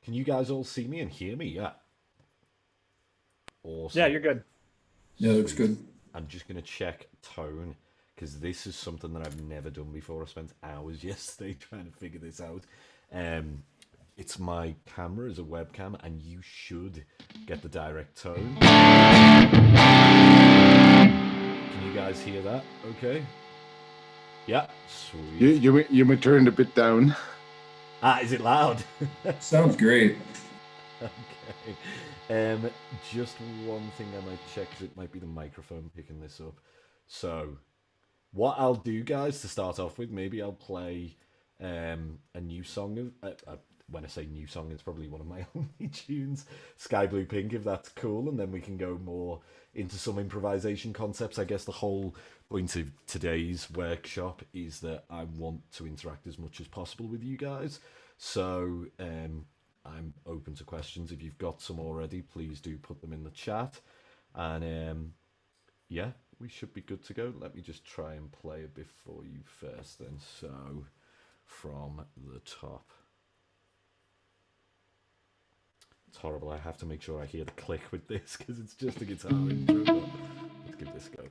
Can you guys all see me and hear me? Yeah. Awesome. Yeah, you're good. Yeah, looks good. I'm just going to check tone because this is something that I've never done before. I spent hours yesterday trying to figure this out. It's my camera as a webcam, and you should get the direct tone. Can you guys hear that? Okay. Yeah, sweet. You may turn a bit down. Ah, is it loud? Sounds great. Okay. Just one thing I might check, because it might be the microphone picking this up. So, what I'll do, guys, to start off with, maybe I'll play a new song. When I say new song, it's probably one of my only tunes, Sky Blue Pink, if that's cool, and then we can go more into some improvisation concepts. I guess the whole point of today's workshop is that I want to interact as much as possible with you guys. So I'm open to questions. If you've got some already, please do put them in the chat. And yeah, we should be good to go. Let me just try and play a bit for you first then. So from the top. It's horrible. I have to make sure I hear the click with this because it's just a guitar intro. But let's give this a go.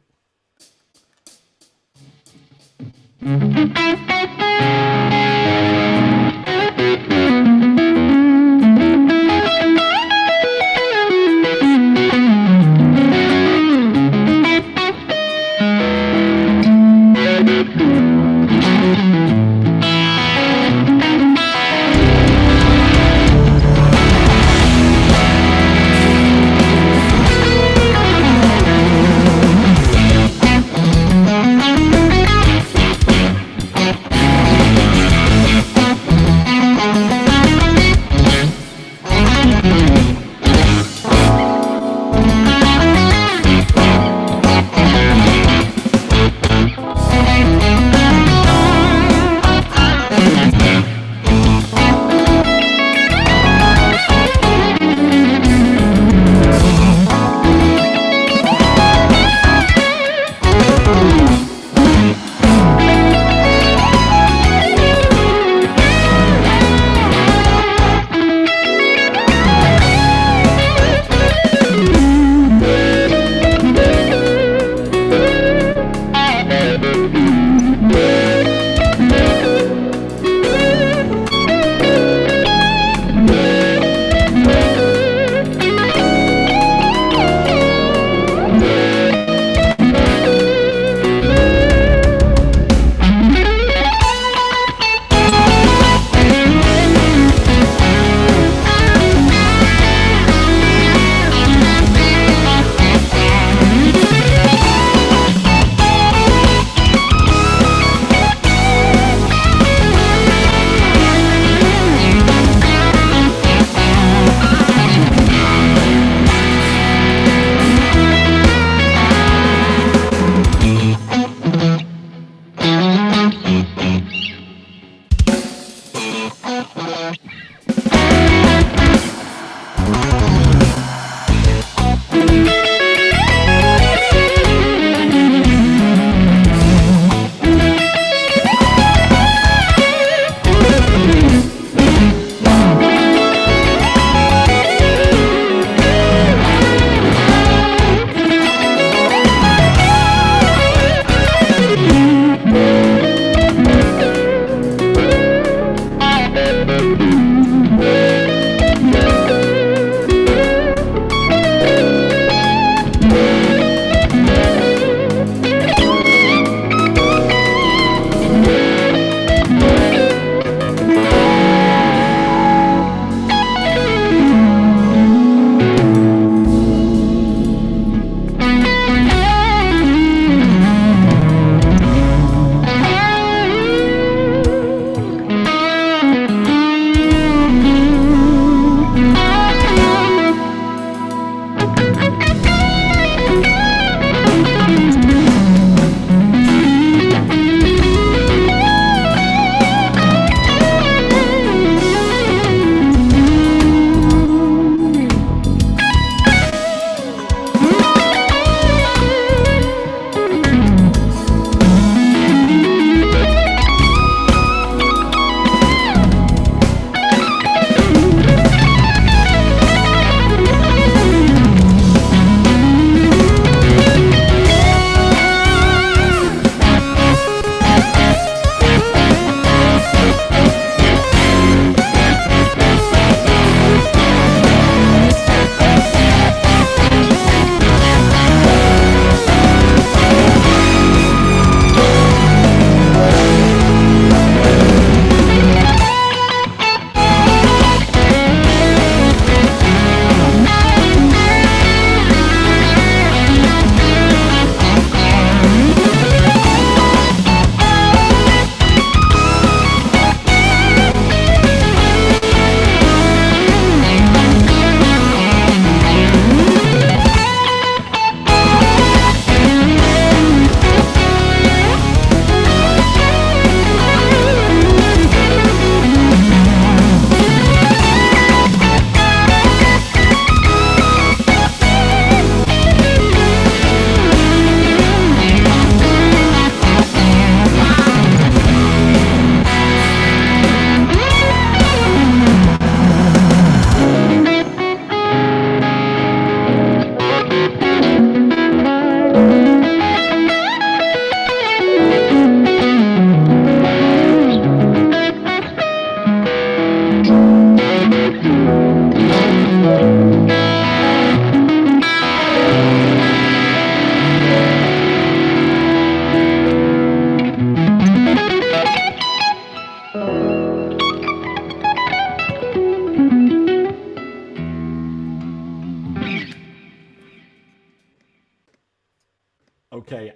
Okay,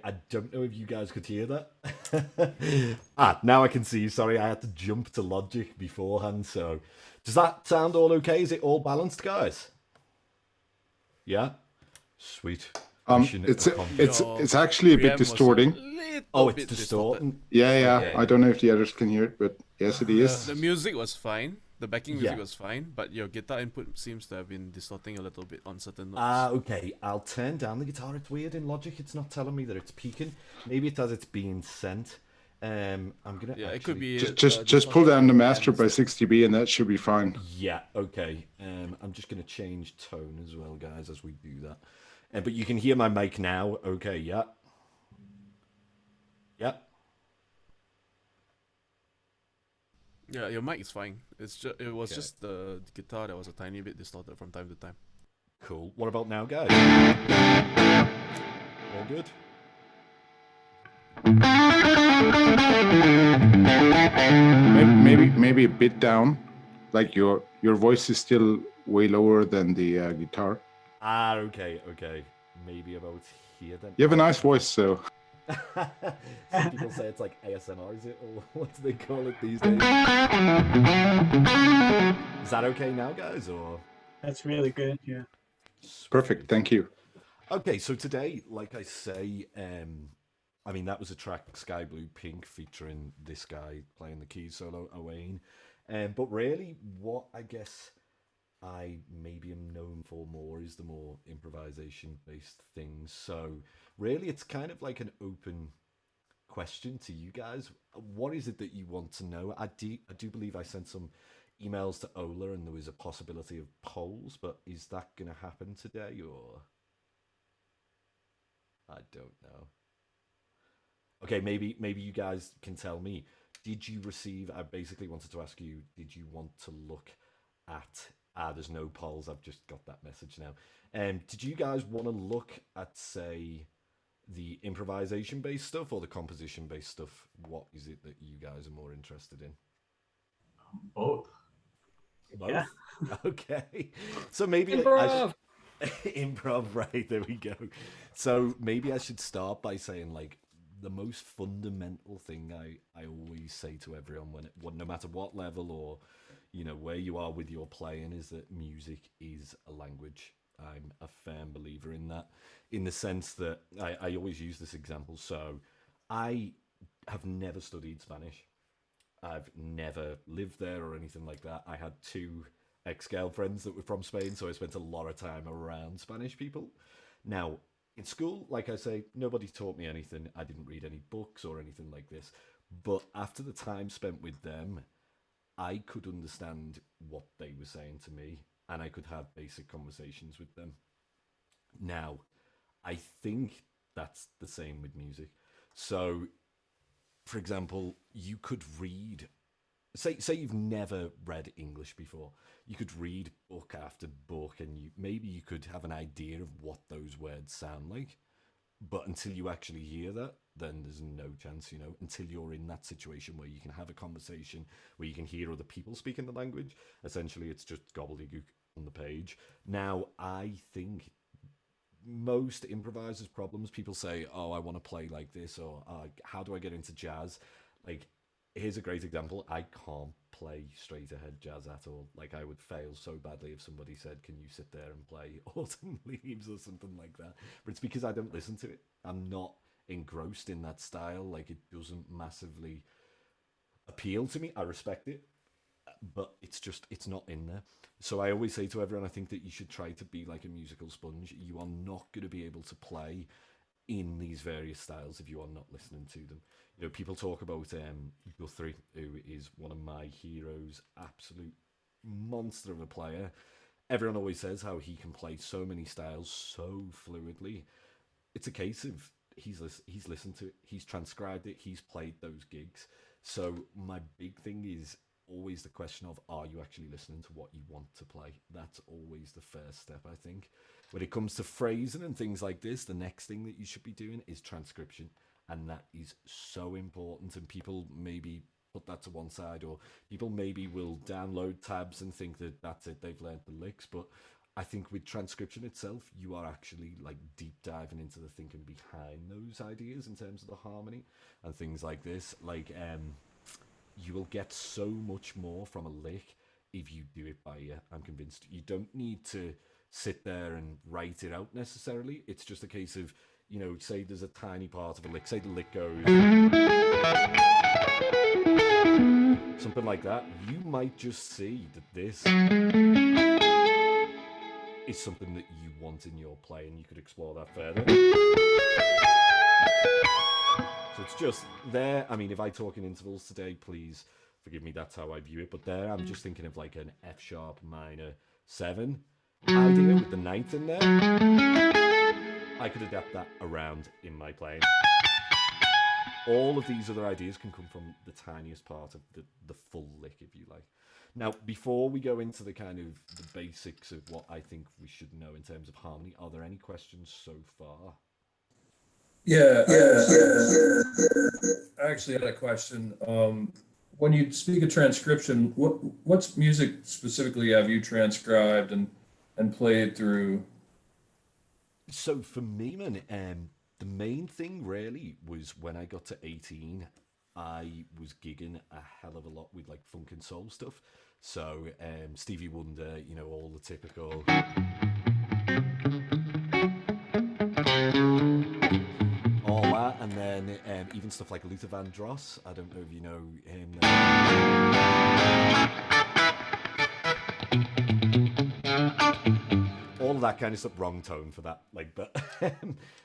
I don't know if you guys could hear that. Now I can see. Sorry, I had to jump to Logic beforehand. So, does that sound all okay? Is it all balanced, guys? Yeah, sweet. Mission It's accomplished. it's actually a bit Preamp was distorting. little Oh, it's bit distorting. Yeah. Okay. I don't know if the others can hear it, but yes, it is. The music was fine. The backing music Yeah. was fine, but your guitar input seems to have been distorting a little bit on certain notes. Okay. I'll turn down the guitar. It's weird in Logic. It's not telling me that it's peaking. Maybe it's as it's being sent. I'm gonna. Yeah, actually... it could be. Just pull down the master by 6 dB, and that should be fine. Yeah. Okay. I'm just gonna change tone as well, guys, as we do that. But you can hear my mic now. Okay. Yeah. Yeah. Yeah, your mic is fine. It was Okay. just the guitar that was a tiny bit distorted from time to time. Cool. What about now, guys? All good? Maybe a bit down, like your voice is still way lower than the guitar. Okay. Maybe about here then. You have a nice voice, so Some people say it's like ASMR, is it? Or what do they call it these days? Is that okay now, guys? Or That's really good. Yeah. perfect. Thank you. Okay, so today, like I say, I mean, that was a track, Sky Blue Pink, featuring this guy playing the keys solo, Owain. But really, what I guess I maybe am known for more is the more improvisation-based things. So really, it's kind of like an open question to you guys. What is it that you want to know? I do believe I sent some emails to Ola, and there was a possibility of polls, but is that going to happen today, or I don't know. Okay, maybe you guys can tell me. Did you receive? I basically wanted to ask you. Did you want to look at? There's no polls. I've just got that message now. Did you guys want to look at, say, the improvisation-based stuff or the composition-based stuff? What is it that you guys are more interested in? Both. Both? Yeah. Okay. So maybe Improv. Improv, right, there we go. So maybe I should start by saying, like, the most fundamental thing I always say to everyone no matter what level or, you know, where you are with your playing, is that music is a language. I'm a firm believer in that, in the sense that I always use this example. So I have never studied Spanish. I've never lived there or anything like that. I had 2 ex-girlfriends that were from Spain, so I spent a lot of time around Spanish people. Now, in school, like I say, nobody taught me anything. I didn't read any books or anything like this. But after the time spent with them, I could understand what they were saying to me, and I could have basic conversations with them. Now, I think that's the same with music. So, for example, you could read, say you've never read English before. You could read book after book, and maybe you could have an idea of what those words sound like. But until you actually hear that, then there's no chance, you know, until you're in that situation where you can have a conversation, where you can hear other people speaking the language. Essentially, it's just gobbledygook on the page. Now, I think most improvisers' problems, people say, oh, I want to play like this, or how do I get into jazz? Like, here's a great example. I can't play straight ahead jazz at all. Like, I would fail so badly if somebody said, can you sit there and play Autumn Leaves or something like that? But it's because I don't listen to it. I'm not engrossed in that style. Like, it doesn't massively appeal to me. I respect it, but it's not in there. So I always say to everyone, I think that you should try to be like a musical sponge. You are not going to be able to play in these various styles if you are not listening to them. You know, people talk about Guthrie, who is one of my heroes, absolute monster of a player. Everyone always says how he can play so many styles so fluidly. It's a case of he's listened to it, he's transcribed it, he's played those gigs. So my big thing is, always the question of, are you actually listening to what you want to play? That's always the first step, I think. When it comes to phrasing and things like this, the next thing that you should be doing is transcription. And that is so important. And people maybe put that to one side, or people maybe will download tabs and think that that's it, they've learned the licks. But I think with transcription itself, you are actually like deep diving into the thinking behind those ideas in terms of the harmony and things like this. Like, you will get so much more from a lick if you do it by ear. I'm convinced. You don't need to sit there and write it out necessarily. It's just a case of, you know, say there's a tiny part of a lick. Say the lick goes something like that. You might just see that this is something that you want in your play, and you could explore that further. So it's just there. I mean, if I talk in intervals today, please forgive me, that's how I view it. But there, I'm just thinking of like an F sharp minor 7 idea with the ninth in there. I could adapt that around in my playing. All of these other ideas can come from the tiniest part of the full lick, if you like. Now, before we go into the kind of the basics of what I think we should know in terms of harmony, are there any questions so far? Yeah. I actually had a question. When you speak of transcription, what's music specifically have you transcribed and played through? So for me, man, the main thing really was when I got to 18, I was gigging a hell of a lot with like funk and soul stuff. So Stevie Wonder, you know, all the typical all that, and then even stuff like Luther Vandross. I don't know if you know him. All of that kind of stuff. Wrong tone for that, like, but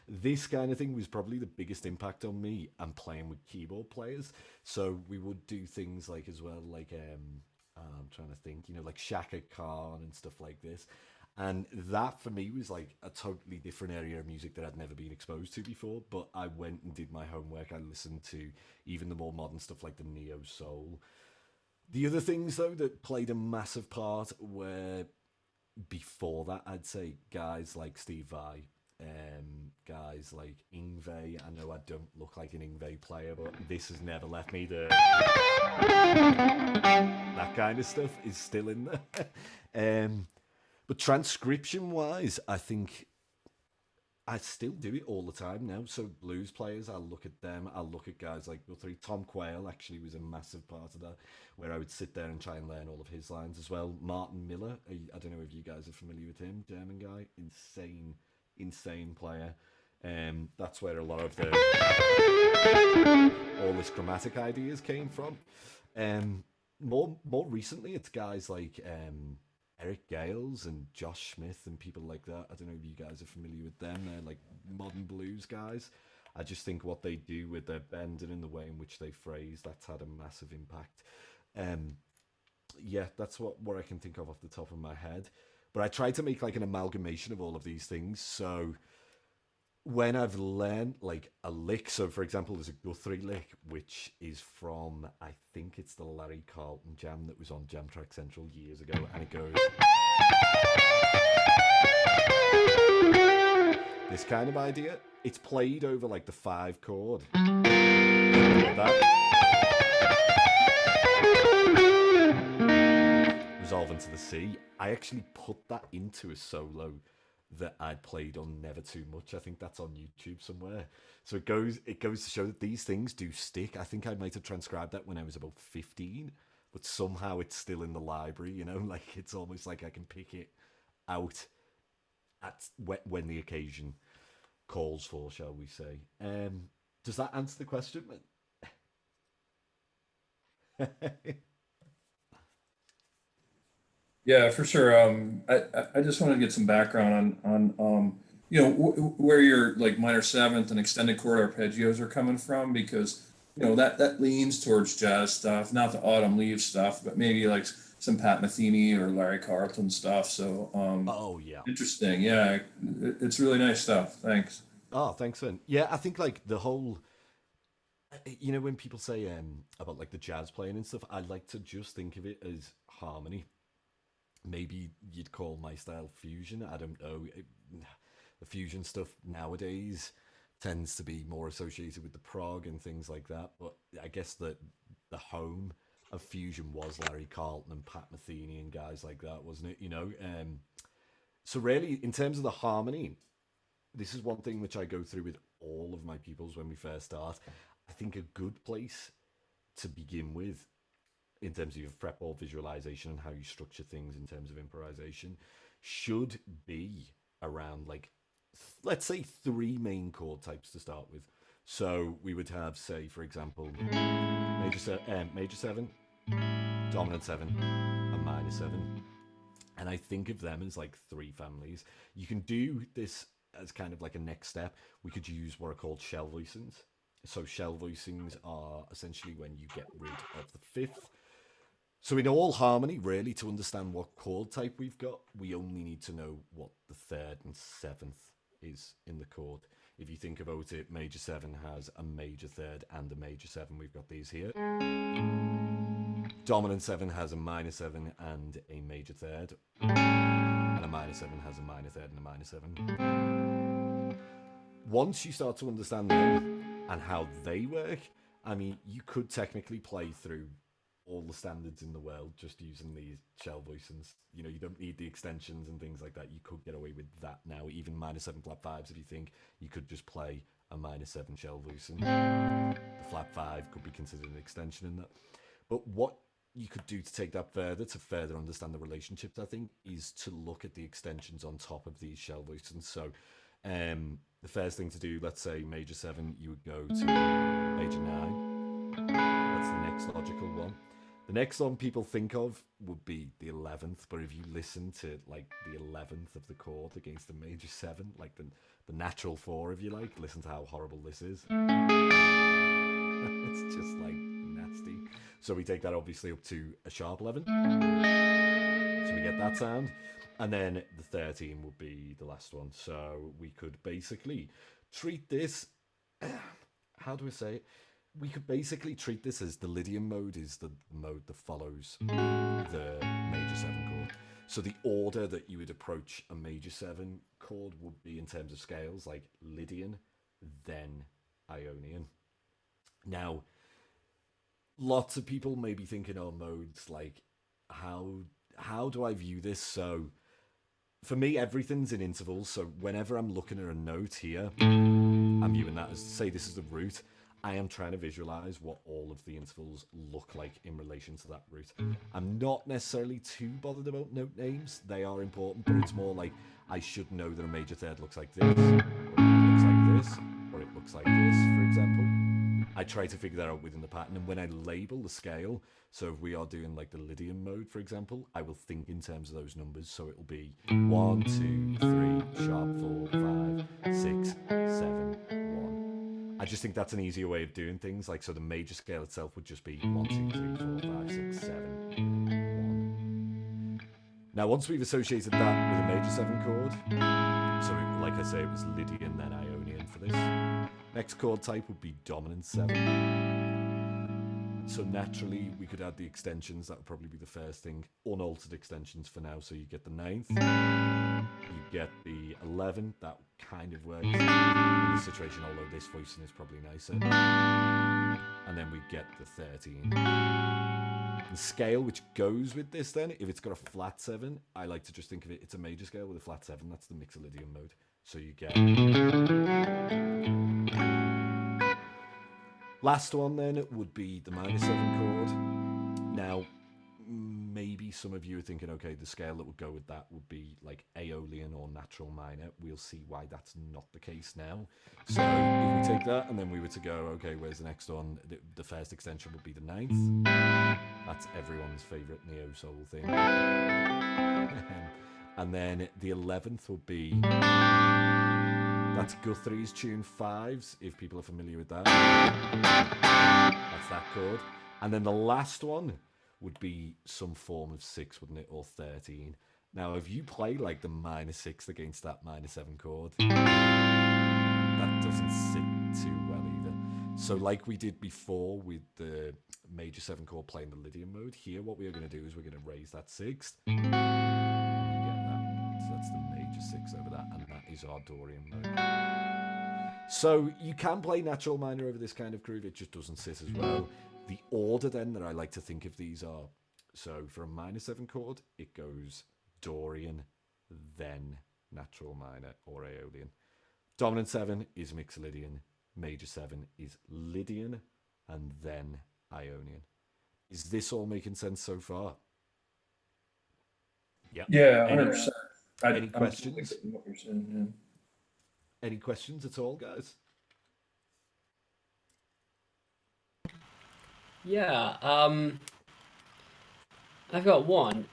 this kind of thing was probably the biggest impact on me. And playing with keyboard players, so we would do things like as well, like I'm trying to think, you know, like Shaka Khan and stuff like this. And that for me was like a totally different area of music that I'd never been exposed to before. But I went and did my homework. I listened to even the more modern stuff like the neo soul. The other things though that played a massive part were, before that, I'd say guys like Steve Vai, guys like Ingve. I know I don't look like an Ingve player, but this has never left me. That kind of stuff is still in there. But transcription wise, I think I still do it all the time now. So blues players, I'll look at them. I'll look at guys like Guthrie. Tom Quayle actually was a massive part of that, where I would sit there and try and learn all of his lines as well. Martin Miller, I don't know if you guys are familiar with him, German guy, insane player. That's where a lot of the all this chromatic ideas came from. More recently, it's guys like Eric Gales and Josh Smith and people like that. I don't know if you guys are familiar with them. They're like modern blues guys. I just think what they do with their bending and the way in which they phrase, that's had a massive impact. Yeah, that's what I can think of off the top of my head. But I try to make like an amalgamation of all of these things. So when I've learned like a lick, so for example, there's a Guthrie lick, which is from, I think it's the Larry Carlton jam that was on Jam Track Central years ago, and it goes this kind of idea. It's played over like the 5 chord. Like that. Resolve into the C. I actually put that into a solo that I'd played on Never Too Much. I think that's on YouTube somewhere. So it goes to show that these things do stick. I think I might have transcribed that when I was about 15, but somehow it's still in the library, you know, like it's almost like I can pick it out at when the occasion calls for, shall we say. Does that answer the question? Yeah, for sure. I just wanted to get some background on you know, where your like minor seventh and extended chord arpeggios are coming from, because you know that leans towards jazz stuff, not the autumn leaves stuff, but maybe like some Pat Metheny or Larry Carlton stuff. So oh yeah, interesting. Yeah, it's really nice stuff. Thanks. oh thanks, Finn. Yeah, I think like the whole You know, when people say about like the jazz playing and stuff, I like to just think of it as harmony. Maybe you'd call my style fusion. I don't know. The fusion stuff nowadays tends to be more associated with the prog and things like that. But I guess that the home of fusion was Larry Carlton and Pat Metheny and guys like that, wasn't it? You know, so really, in terms of the harmony, this is one thing which I go through with all of my pupils when we first start. I think a good place to begin with, in terms of your fretboard visualization and how you structure things in terms of improvisation, should be around like, let's say, three main chord types to start with. So we would have, say, for example, major seven, dominant seven, and minor seven. And I think of them as like three families. You can do this as kind of like a next step. We could use what are called shell voicings. So shell voicings are essentially when you get rid of the fifth. So in all harmony, really, to understand what chord type we've got, we only need to know what the third and seventh is in the chord. If you think about it, major seven has a major third and a major seven. We've got these here. Dominant seven has a minor seven and a major third. And a minor seven has a minor third and a minor seven. Once you start to understand them and how they work, I mean, you could technically play through all the standards in the world just using these shell voicings. You know, you don't need the extensions and things like that. You could get away with that now. Even minor seven flat fives, if you think, you could just play a minor seven shell voicing. The flat five could be considered an extension in that. But what you could do to take that further, to further understand the relationships, I think, is to look at the extensions on top of these shell voicings. So the first thing to do, let's say major seven, you would go to major nine. That's the next logical one. The next one people think of would be the 11th, but if you listen to like the 11th of the chord against the major seven, like the natural four, if you like, listen to how horrible this is. It's just like nasty. So we take that obviously up to a sharp 11. So we get that sound. And then the 13 would be the last one. So we could basically treat this, how do I say it? We could basically treat this as the Lydian mode is the mode that follows the major seven chord. So the order that you would approach a major seven chord would be in terms of scales, like Lydian, then Ionian. Now, lots of people may be thinking, oh, modes, like, how do I view this? So for me, everything's in intervals. So whenever I'm looking at a note here, I'm viewing that as, say, this is the root. I am trying to visualize what all of the intervals look like in relation to that root. I'm not necessarily too bothered about note names. They are important, but it's more like I should know that a major third looks like this, or it looks like this, or it looks like this, for example. I try to figure that out within the pattern, and when I label the scale, so if we are doing like the Lydian mode, for example, I will think in terms of those numbers. So it will be 1, 2, 3, sharp 4, 5, 6, 7, 1. I just think that's an easier way of doing things. Like, so the major scale itself would just be 1, 2, 3, 4, 5, 6, 7, 1. Now, once we've associated that with a major 7 chord, so like I say, it was Lydian, then Ionian for this. Next chord type would be dominant 7. So naturally, we could add the extensions. That would probably be the first thing. Unaltered extensions for now. So you get the 9th. You get the 11. That kind of works in this situation, although this voicing is probably nicer. And then we get the 13. The scale which goes with this then, if it's got a flat 7, I like to just think of it, it's a major scale with a flat 7. That's the Mixolydian mode. So you get... Last one then would be the minor 7 chord. Now, maybe some of you are thinking, okay, the scale that would go with that would be like Aeolian or natural minor. We'll see why that's not the case now. So if we take that and then we were to go, okay, where's the next one? The first extension would be the 9th. That's everyone's favorite neo soul thing. And then the 11th would be... That's Guthrie's tune 5s, if people are familiar with that. That's that chord. And then the last one would be some form of 6, wouldn't it? Or 13. Now, if you play like the minor 6 against that minor 7 chord, that doesn't sit too well either. So like we did before with the major 7 chord playing the Lydian mode, here what we are going to do is we're going to raise that 6th. You get that. So that's the major 6 over that, and that is our Dorian mode. So you can play natural minor over this kind of groove, it just doesn't sit as well. The order then that I like to think of these are, so for a minor 7 chord, it goes Dorian, then natural minor or Aeolian. Dominant 7 is Mixolydian, major 7 is Lydian, and then Ionian. Is this all making sense so far? Yep. Yeah, 100%. Any questions? Totally getting what you're saying, yeah. Any questions at all, guys? Yeah, I've got one.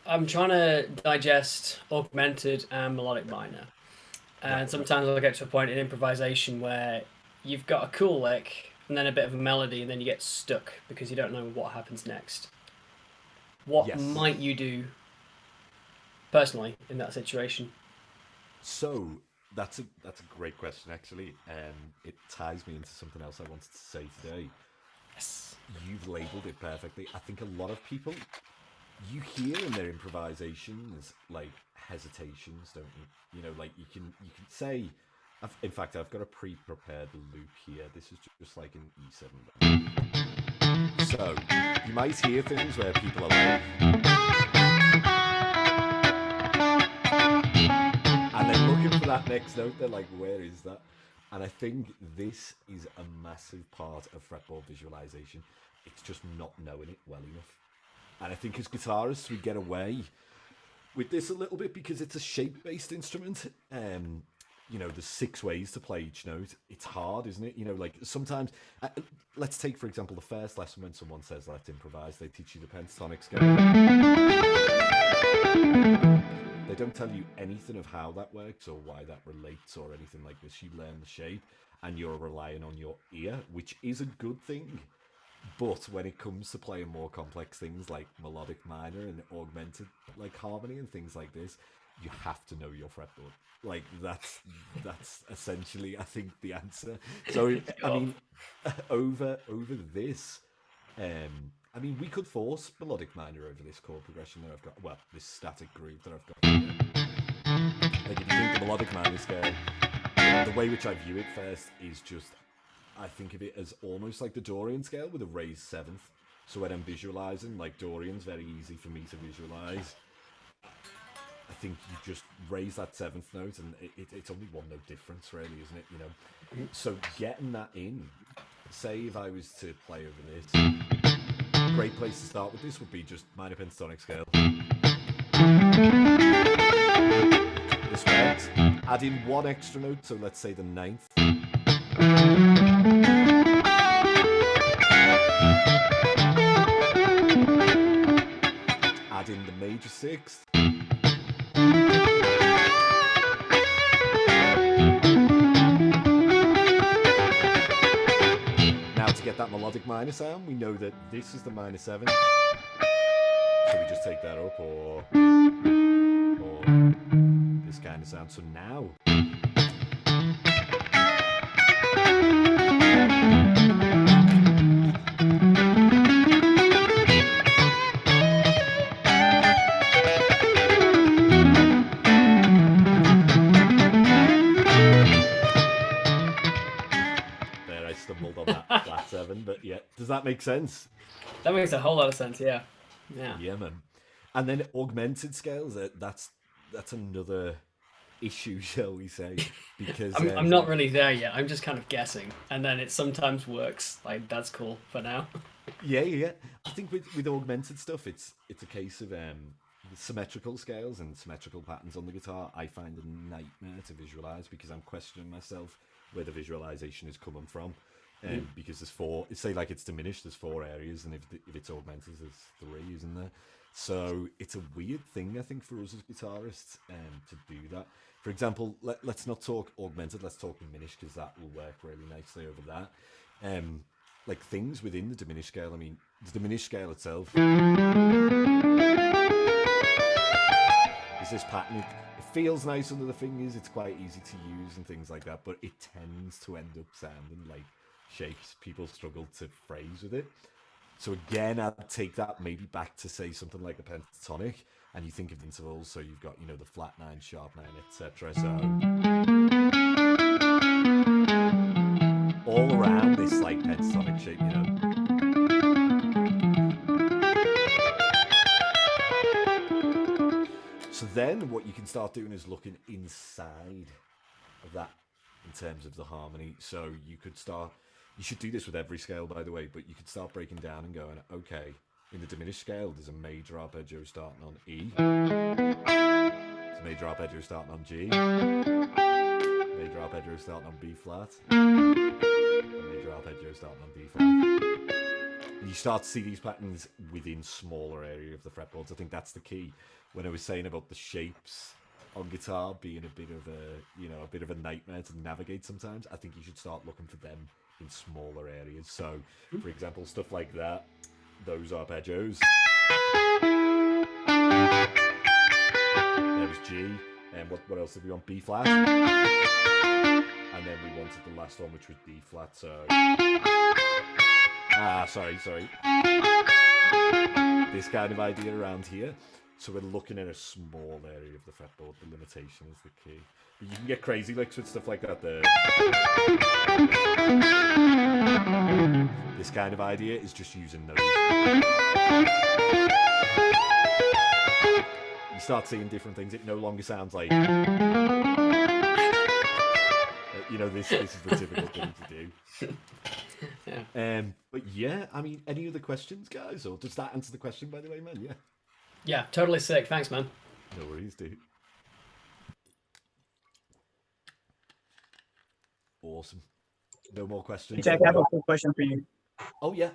I'm trying to digest augmented and melodic minor. And sometimes I'll get to a point in improvisation where you've got a cool lick and then a bit of a melody and then you get stuck because you don't know what happens next. What might you do personally in that situation? So that's a great question, actually. It ties me into something else I wanted to say today. Yes. You've labelled it perfectly. I think a lot of people, you hear in their improvisations like hesitations, don't you? You know, like you can say, in fact, I've got a pre-prepared loop here. This is just like an E7. So you might hear things where people are like, and then looking for that next note, they're like, where is that? And I think this is a massive part of fretboard visualization. It's just not knowing it well enough. And I think as guitarists, we get away with this a little bit because it's a shape-based instrument. You know, there's 6 ways to play each note. It's hard, isn't it? You know, like sometimes, let's take, for example, the first lesson when someone says, let's improvise, they teach you the pentatonic scale. They don't tell you anything of how that works or why that relates or anything like this. You learn the shape and you're relying on your ear, which is a good thing. But when it comes to playing more complex things like melodic minor and augmented like harmony and things like this, you have to know your fretboard. Like that's essentially, I think, the answer. So I mean, over this, I mean, we could force melodic minor over this chord progression that I've got. Well, this static groove that I've got here. Like if you think the melodic minor scale, the way which I view it first is just, I think of it as almost like the Dorian scale with a raised 7th. So when I'm visualizing, like Dorian's very easy for me to visualize. I think you just raise that 7th note and it's only 1 note difference really, isn't it? You know, so getting that in, say if I was to play over this, a great place to start with this would be just minor pentatonic scale. This works. Add in 1 extra note, so let's say the 9th. Add in the major 6th. Now to get that melodic minor sound, we know that this is the minor 7. So we just take that up or this kind of sound. So now stumbled on that flat 7, but yeah, does that make sense? That makes a whole lot of sense, yeah. Yeah, man. And then augmented scales, that's another issue, shall we say, because I'm not really there yet. I'm just kind of guessing, and then it sometimes works. Like that's cool for now. Yeah. I think with augmented stuff, it's a case of symmetrical scales and symmetrical patterns on the guitar. I find a nightmare to visualize because I'm questioning myself where the visualization is coming from. Because there's 4, say like it's diminished, there's 4 areas, and if it's augmented, there's 3, isn't there? So it's a weird thing, I think, for us as guitarists to do that. For example, let's not talk augmented, let's talk diminished, because that will work really nicely over that. Like things within the diminished scale, I mean, the diminished scale itself is this pattern. It feels nice under the fingers. It's quite easy to use and things like that, but it tends to end up sounding like shapes people struggle to phrase with it. So again, I'd take that maybe back to say something like a pentatonic, and you think of intervals. So you've got the flat 9, sharp 9, etc. So all around this like pentatonic shape, So then what you can start doing is looking inside of that in terms of the harmony. So you should do this with every scale, by the way, but you could start breaking down and going, okay, in the diminished scale, there's a major arpeggio starting on E. There's a major arpeggio starting on G. Major arpeggio starting on B flat. A major arpeggio starting on D flat. And you start to see these patterns within smaller area of the fretboards. I think that's the key. When I was saying about the shapes on guitar being a bit of a nightmare to navigate sometimes, I think you should start looking for them in smaller areas. So, for example, stuff like that, those arpeggios. There was G, and what else did we want? B flat. And then we wanted the last one, which was D flat. So, sorry. This kind of idea around here. So we're looking at a small area of the fretboard. The limitation is the key. But you can get crazy licks with stuff like that. This kind of idea is just using those. You start seeing different things. It no longer sounds like... this is the typical thing to do. Yeah. But yeah, I mean, any other questions, guys? Or does that answer the question, by the way, man? Yeah. Yeah, totally sick. Thanks, man. No worries, dude. Awesome. No more questions. Jack, I have a quick question for you. Oh yeah.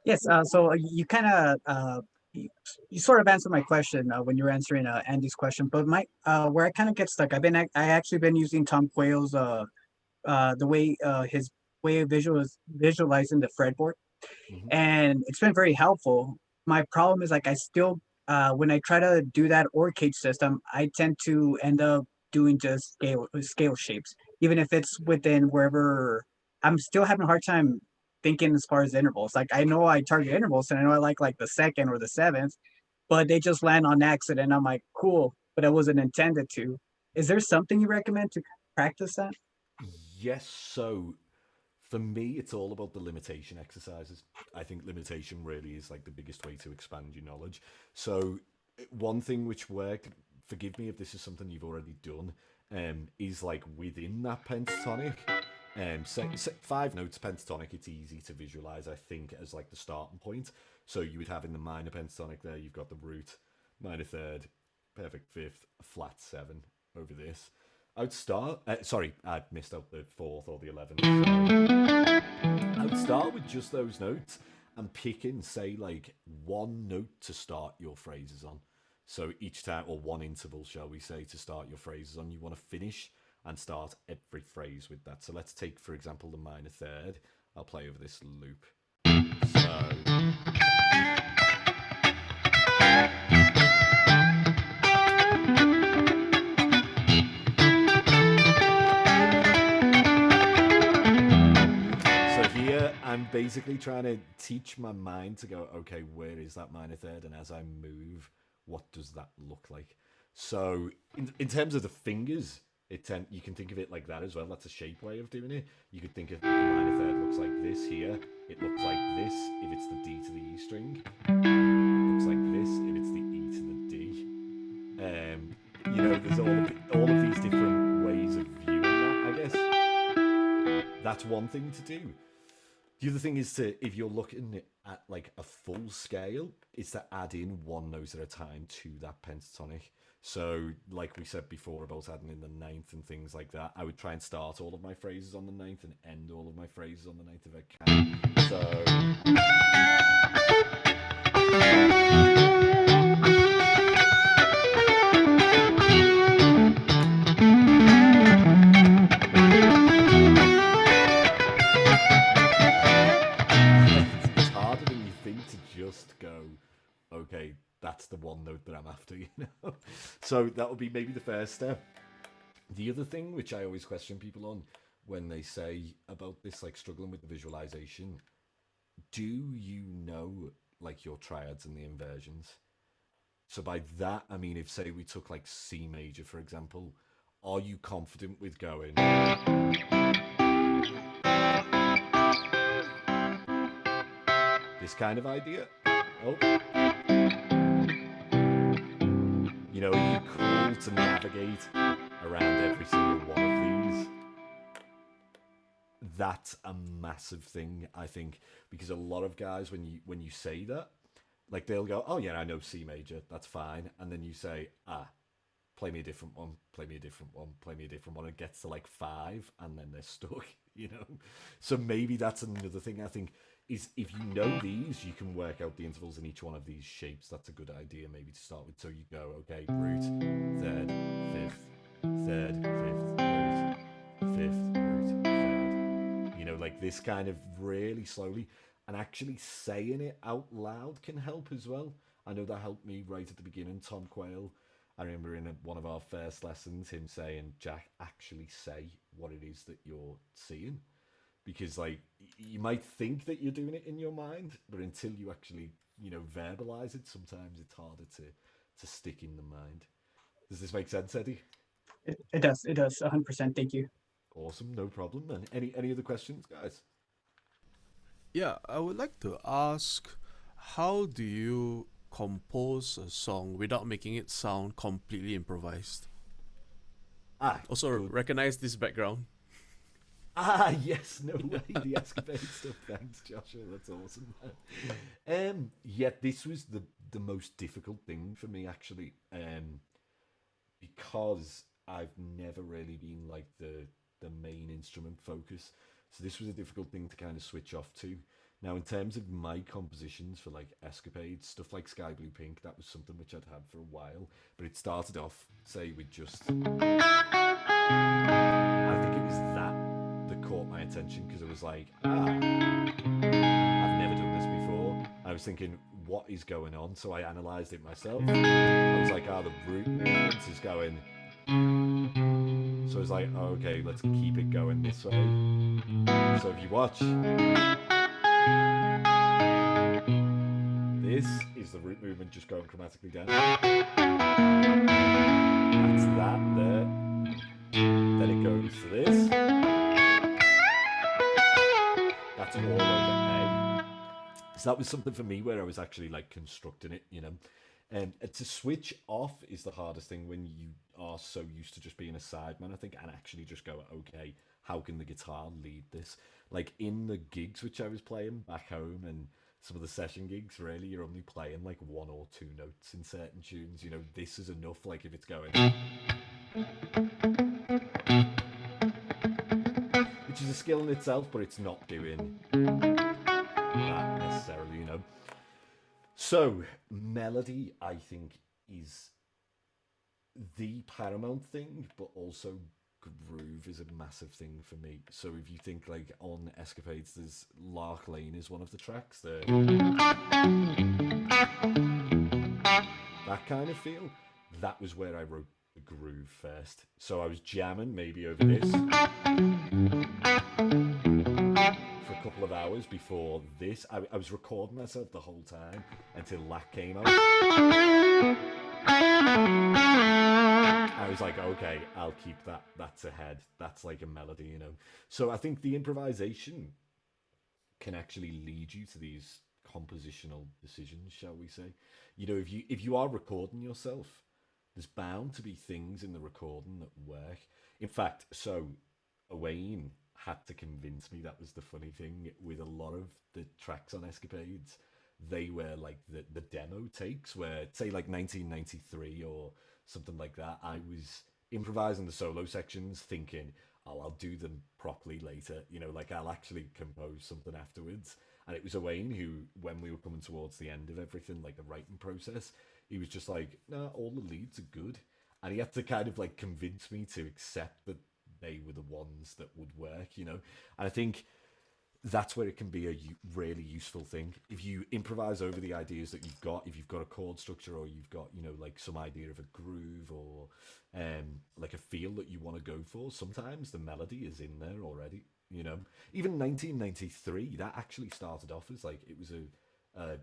Yes. So you kind of you sort of answered my question when you were answering Andy's question, but where I kind of get stuck, I actually been using Tom Quayle's the way his way of visualizing the fretboard, and it's been very helpful. My problem is I still when I try to do that or cage system, I tend to end up doing just scale shapes, even if it's within wherever. I'm still having a hard time thinking as far as intervals. I know I target intervals, and I know I like the second or the seventh, but they just land on accident. I'm like, cool, but it wasn't intended to. Is there something you recommend to practice that? Yes. So for me, it's all about the limitation exercises. I think limitation really is the biggest way to expand your knowledge. So one thing which worked, forgive me if this is something you've already done, is within that pentatonic. Say 5 notes pentatonic, it's easy to visualize, I think, as the starting point. So you would have in the minor pentatonic there, you've got the root, minor third, perfect fifth, a flat 7 over this. I would start, sorry, I missed out the 4th or the 11th. I would start with just those notes and pick in, say, one note to start your phrases on. So each time, or one interval, shall we say, to start your phrases on, you want to finish and start every phrase with that. So let's take, for example, the minor third. I'll play over this loop. So... I'm basically trying to teach my mind to go, okay, where is that minor third? And as I move, what does that look like? So in terms of the fingers, you can think of it like that as well. That's a shape way of doing it. You could think of the minor third looks like this here. It looks like this if it's the D to the E string. It looks like this if it's the E to the D. There's all of these different ways of viewing that, I guess. That's one thing to do. The other thing is if you're looking at a full scale, is to add in one note at a time to that pentatonic. So like we said before about adding in the 9th and things like that, I would try and start all of my phrases on the 9th and end all of my phrases on the 9th if I can. So... it's harder than you think to just go, okay, that's the one note that I'm after, you know. So that would be maybe the first step. The other thing which I always question people on when they say about this, like struggling with the visualization, do you know like your triads and the inversions? So by that I mean, if say we took like C major for example, are you confident with going this kind of idea? Oh, you know, are you cool to navigate around every single one of these? That's a massive thing, I think, because a lot of guys, when you say that, like they'll go, "Oh yeah, I know C major, that's fine," and then you say, "Ah, play me a different one, play me a different one, play me a different one." It gets to like 5, and then they're stuck, you know. So maybe that's another thing I think is if you know these, you can work out the intervals in each one of these shapes. That's a good idea, maybe to start with. So you go, okay, root, third, fifth, third, fifth, root, fifth, root, third. You know, like this kind of really slowly, and actually saying it out loud can help as well. I know that helped me right at the beginning. Tom Quayle, I remember in one of our first lessons, him saying, "Jack, actually say what it is that you're seeing." Because like you might think that you're doing it in your mind, but until you actually, you know, verbalize it, sometimes it's harder to stick in the mind. Does this make sense, Eddie? It does. It does. 100%. Thank you. Awesome, no problem. And any other questions, guys? Yeah, I would like to ask, how do you compose a song without making it sound completely improvised? Also, Good. recognize this background. Yes, no way. The escapade stuff. Thanks, Joshua. That's awesome. Yeah, this was the most difficult thing for me actually, because I've never really been like the main instrument focus. So this was a difficult thing to kind of switch off to. Now, in terms of my compositions for like escapades, stuff like Sky Blue Pink, that was something which I'd had for a while. But it started off, say, with just, I think it was that caught my attention because it was like, I've never done this before. I was thinking, what is going on? So I analysed it myself. I was like, the root movement is going. So I was like, okay, let's keep it going this way. So if you watch, this is the root movement just going chromatically down. That's that there. Then it goes to this. That's all over A. So that was something for me where I was actually like constructing it, you know. And to switch off is the hardest thing when you are so used to just being a sideman, I think, and actually just go, okay, how can the guitar lead this? Like in the gigs which I was playing back home and some of the session gigs, really, you're only playing like 1 or 2 notes in certain tunes. You know, this is enough, like if it's going, which is a skill in itself, but it's not doing that necessarily, you know. So, melody, I think, is the paramount thing, but also groove is a massive thing for me. So if you think like on Escapades, there's Lark Lane is one of the tracks there. That kind of feel, that was where I wrote the groove first. So I was jamming maybe over this for a couple of hours before this. I was recording myself the whole time until that came out. I was like, okay, I'll keep that. That's a head. That's like a melody, you know. So I think the improvisation can actually lead you to these compositional decisions, shall we say? You know, if you are recording yourself, there's bound to be things in the recording that work. In fact, so Owain had to convince me. That was the funny thing with a lot of the tracks on Escapades. They were like the demo takes where, say, like 1993 or something like that. I was improvising the solo sections thinking, oh, I'll do them properly later. You know, like I'll actually compose something afterwards. And it was Owain who, when we were coming towards the end of everything, like the writing process, he was just like, no, all the leads are good. And he had to kind of like convince me to accept that they were the ones that would work, you know. And I think that's where it can be a really useful thing. If you improvise over the ideas that you've got, if you've got a chord structure, or you've got, you know, like some idea of a groove, or like a feel that you want to go for, sometimes the melody is in there already. You know, even 1993, that actually started off as like, it was a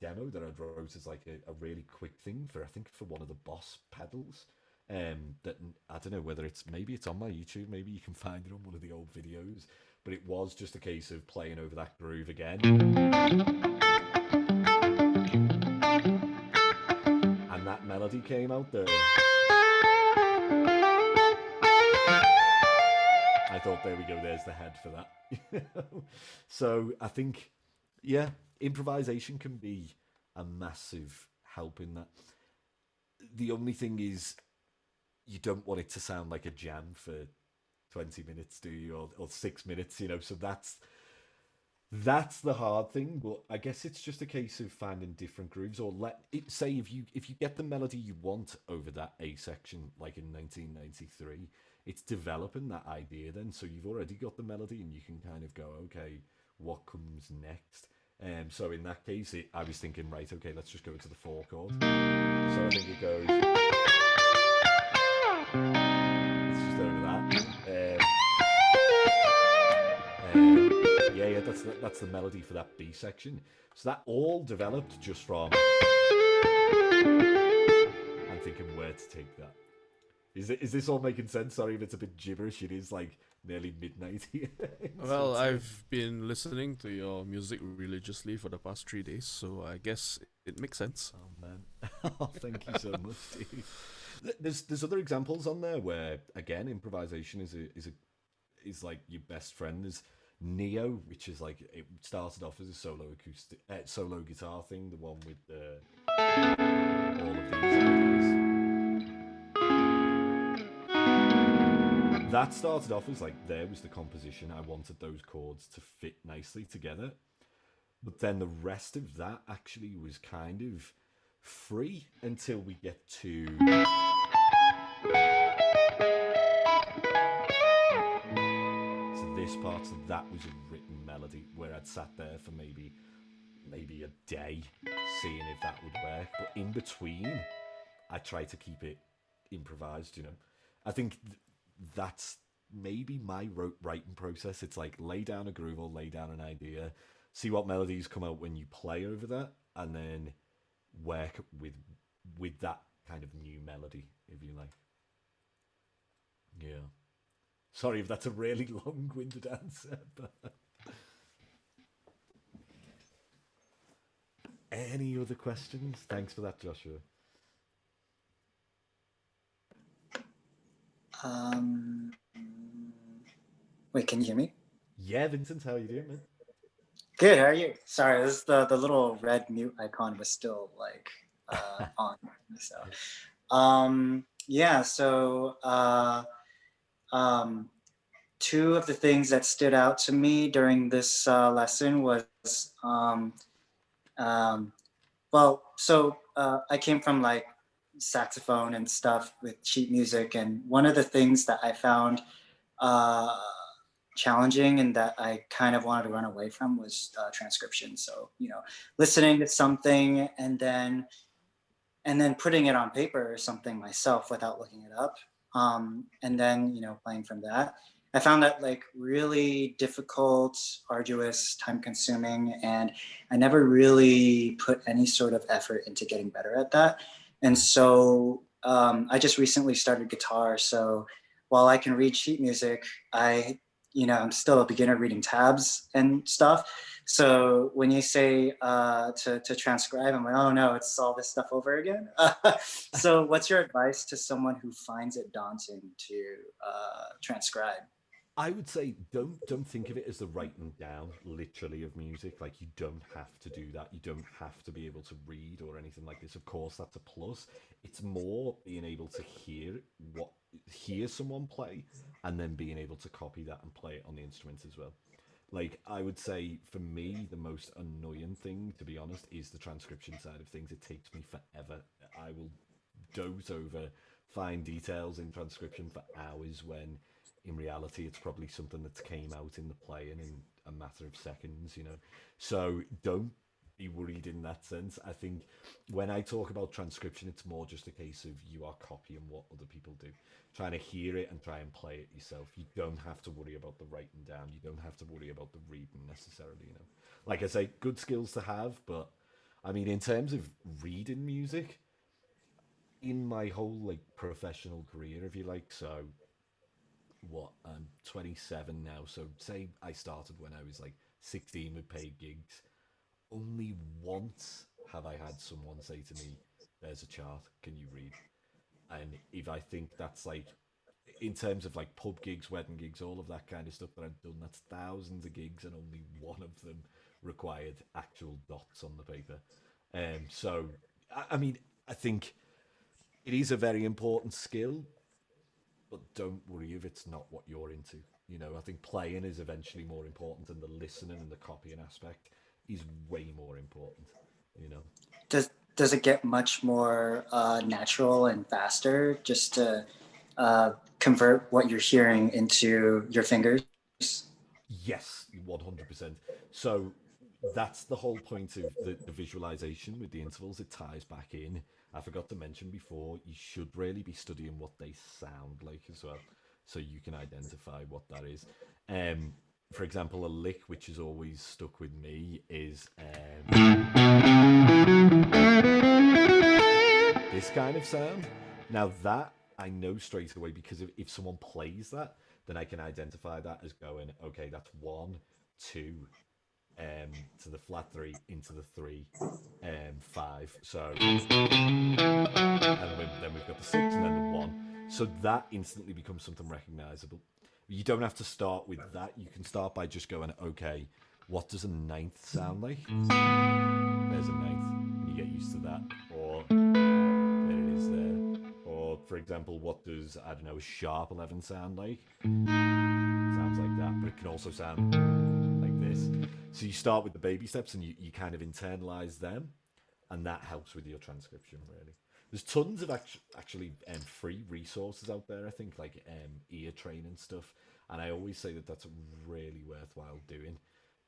demo that I wrote as like a really quick thing for, I think, for one of the Boss pedals. That, I don't know whether maybe it's on my YouTube, maybe you can find it on one of the old videos, but it was just a case of playing over that groove again. And that melody came out there. I thought, there we go, there's the head for that. So I think, yeah, improvisation can be a massive help in that. The only thing is, you don't want it to sound like a jam for 20 minutes, do you? Or 6 minutes, you know? So that's the hard thing. But I guess it's just a case of finding different grooves, or say if you get the melody you want over that A section, like in 1993, it's developing that idea then. So you've already got the melody, and you can kind of go, okay, what comes next? So in that case, I was thinking, right, okay, let's just go to the 4 chord. So I think it goes. It's just over that. Yeah, that's the melody for that B section. So that all developed just from. I'm thinking where to take that. Is this all making sense? Sorry if it's a bit gibberish. It is like nearly midnight here. Well, I've been listening to your music religiously for the past 3 days, so I guess it makes sense. Oh man, oh, thank you so much, Steve. There's other examples on there where, again, improvisation is like your best friend. There's Neo, which is like, it started off as a solo guitar thing, the one with all of these ideas. That started off as like, there was the composition. I wanted those chords to fit nicely together. But then the rest of that actually was kind of free until we get to. So this part, so that was a written melody where I'd sat there for maybe a day seeing if that would work. But in between, I try to keep it improvised, you know. I think that's maybe my writing process. It's like, lay down a groove or lay down an idea, see what melodies come out when you play over that, and then work with that kind of new melody, if you like. Yeah. Sorry if that's a really long-winded answer, but any other questions? Thanks for that, Joshua. Wait, can you hear me? Yeah, Vincent, how are you doing, man? Good, how are you? Sorry, this is the little red mute icon was still like on. So yeah, so two of the things that stood out to me during this lesson was well, so I came from like saxophone and stuff with sheet music, and one of the things that I found challenging and that I kind of wanted to run away from was transcription. So, you know, listening to something and then putting it on paper or something myself without looking it up. And then, you know, playing from that. I found that like really difficult, arduous, time consuming, and I never really put any sort of effort into getting better at that. And so I just recently started guitar. So while I can read sheet music, I'm still a beginner reading tabs and stuff. So when you say to transcribe, I'm like, oh no, it's all this stuff over again. So what's your advice to someone who finds it daunting to transcribe? I would say don't think of it as the writing down literally of music. Like, you don't have to do that. You don't have to be able to read or anything like this. Of course, that's a plus. It's more being able to hear someone play and then being able to copy that and play it on the instrument as well. Like, I would say for me, the most annoying thing, to be honest, is the transcription side of things. It takes me forever. I will doze over fine details in transcription for hours when in reality it's probably something that came out in the playing, a matter of seconds, you know. So don't be worried in that sense. I think when I talk about transcription, it's more just a case of you are copying what other people do, trying to hear it and try and play it yourself. You don't have to worry about the writing down. You don't have to worry about the reading necessarily, you know. Like I say, good skills to have, but I mean, in terms of reading music, in my whole like professional career, if you like, so what, I'm 27 now, so say I started when I was like 16 with paid gigs. Only once have I had someone say to me, "There's a chart, can you read?" And if I think that's like, in terms of like pub gigs, wedding gigs, all of that kind of stuff that I've done, that's thousands of gigs, and only one of them required actual dots on the paper. So I mean, I think it is a very important skill, but don't worry if it's not what you're into. You know, I think playing is eventually more important, and the listening and the copying aspect is way more important. You know, Does it get much more natural and faster just to convert what you're hearing into your fingers? yes, 100%. So that's the whole point of the visualization with the intervals. It ties back in. I forgot to mention before, you should really be studying what they sound like as well, so you can identify what that is. For example, a lick which has always stuck with me is this kind of sound. Now that I know straight away, because if someone plays that, then I can identify that as going, okay, that's 1, 2, to the flat 3 into the 3, 5. So, and then we've got the 6 and then the 1. So that instantly becomes something recognizable. You don't have to start with that. You can start by just going, okay, what does a ninth sound like? There's a ninth. And you get used to that. Or there it is there. Or, for example, what does, I don't know, a sharp 11 sound like? Sounds like that, but it can also sound like this. So you start with the baby steps and you kind of internalize them, and that helps with your transcription, really. There's tons of actually free resources out there, I think, like ear training stuff. And I always say that that's really worthwhile doing,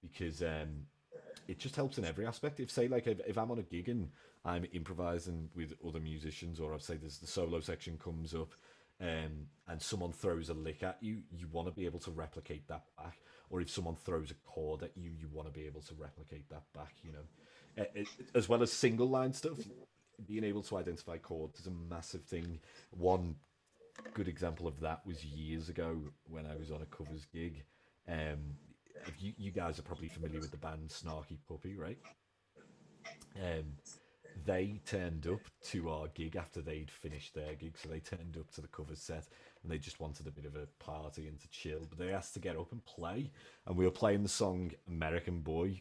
because it just helps in every aspect. If, say, like, if I'm on a gig and I'm improvising with other musicians, or I've say there's the solo section comes up, and someone throws a lick at you, you want to be able to replicate that back. Or if someone throws a chord at you, you want to be able to replicate that back, you know. As well as single line stuff, being able to identify chords is a massive thing. One good example of that was years ago when I was on a covers gig. You guys are probably familiar with the band Snarky Puppy, right? They turned up to our gig after they'd finished their gig, so they turned up to the covers set and they just wanted a bit of a party and to chill, but they asked to get up and play, and we were playing the song American Boy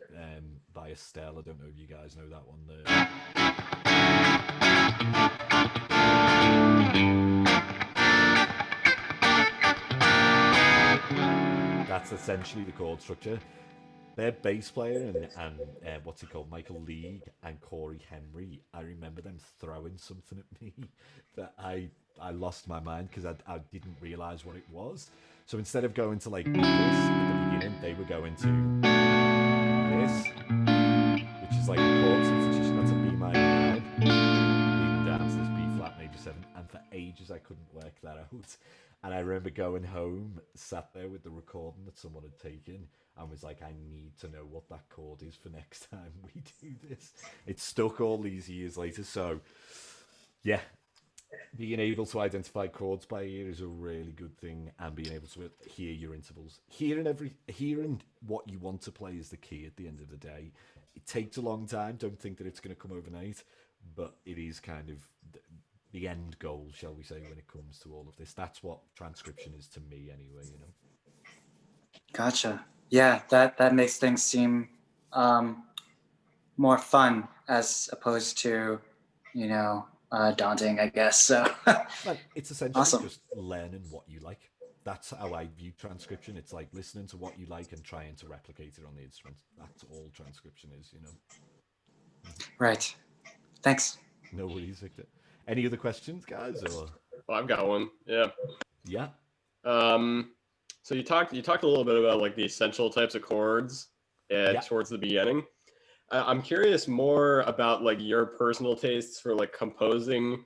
by Estelle. I don't know if you guys know that one there. That's essentially the chord structure. Their bass player and what's he called, Michael League and Corey Henry, I remember them throwing something at me that I lost my mind, because I didn't realize what it was. So instead of going to like this at the beginning, they were going to this, which is like a chord substitution. That's a B minor 9, leading down to this B flat major 7, and for ages I couldn't work that out. And I remember going home, sat there with the recording that someone had taken, and was like, I need to know what that chord is for next time we do this. It's stuck all these years later. So, yeah, being able to identify chords by ear is a really good thing, and being able to hear your intervals. Hearing what you want to play is the key at the end of the day. It takes a long time. Don't think that it's going to come overnight, but it is kind of the end goal, shall we say, when it comes to all of this. That's what transcription is to me anyway, you know. Gotcha. Yeah, that makes things seem more fun as opposed to, daunting, I guess. So But it's essentially awesome. just learning what you like. That's how I view transcription. It's like listening to what you like and trying to replicate it on the instrument. That's all transcription is, you know. Right. Thanks. No worries, Victor. Any other questions, guys? Or Well, I've got one. Yeah. yeah, So you talked a little bit about like the essential types of chords towards the beginning. I'm curious more about like your personal tastes for like composing,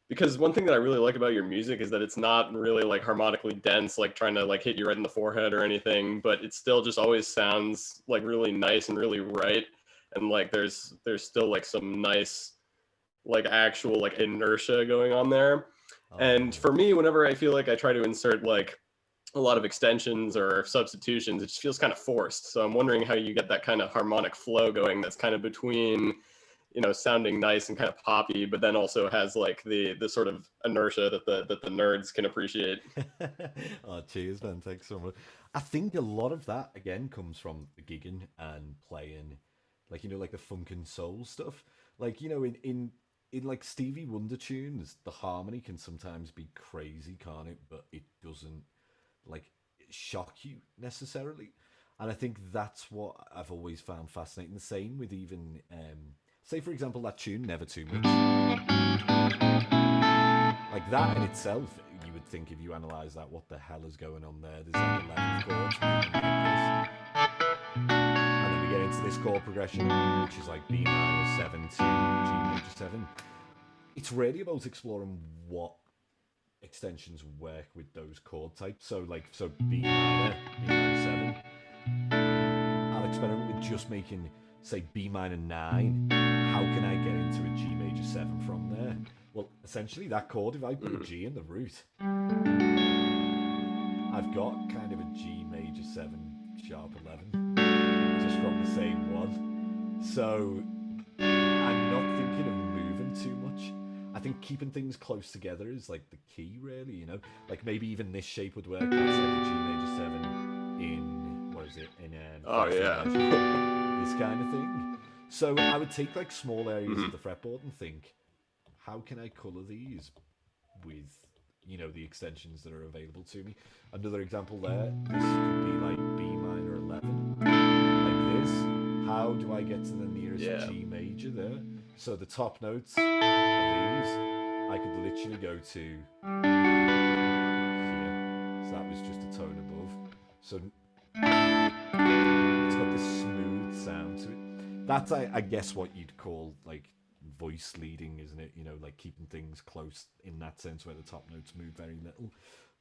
because one thing that I really like about your music is that it's not really like harmonically dense, like trying to like hit you right in the forehead or anything, but it still just always sounds like really nice and really right. And like there's still like some nice like actual like inertia going on there. And for me, whenever I feel like I try to insert like a lot of extensions or substitutions, it just feels kind of forced. So I'm wondering how you get that kind of harmonic flow going that's kind of between, you know, sounding nice and kind of poppy, but then also has like the sort of inertia that the nerds can appreciate. Oh, cheers, man. Thanks so much. I think a lot of that again comes from the gigging and playing, like, you know, like the funk and soul stuff. Like, you know, in like Stevie Wonder tunes, the harmony can sometimes be crazy, can't it? But it doesn't like shock you necessarily. And I think that's what I've always found fascinating. The same with even say for example that tune Never Too Much. Like that in itself, you would think if you analyze that, what the hell is going on there? There's like 11 chords moving like this. And then we get into this chord progression, which is like B minor 7 to G major 7. It's really about exploring what extensions work with those chord types. So B minor 7. I'll experiment with just making, say, B minor 9. How can I get into a G major 7 from there? Well, essentially that chord, if I put a G in the root, I've got kind of a G major 7 sharp 11, just from the same one. So I'm not thinking of moving too much. I think keeping things close together is like the key, really, you know? Like maybe even this shape would work. That's like a G major 7 in, what is it? In oh yeah, this kind of thing. So I would take like small areas of the fretboard and think, how can I color these with, you know, the extensions that are available to me? Another example there, this could be like B minor 11, like this. How do I get to the nearest G major there? So the top notes of these, I could literally go to here. So that was just a tone above. So it's got this smooth sound to it. That's, I guess, what you'd call like voice leading, isn't it? You know, like keeping things close in that sense where the top notes move very little.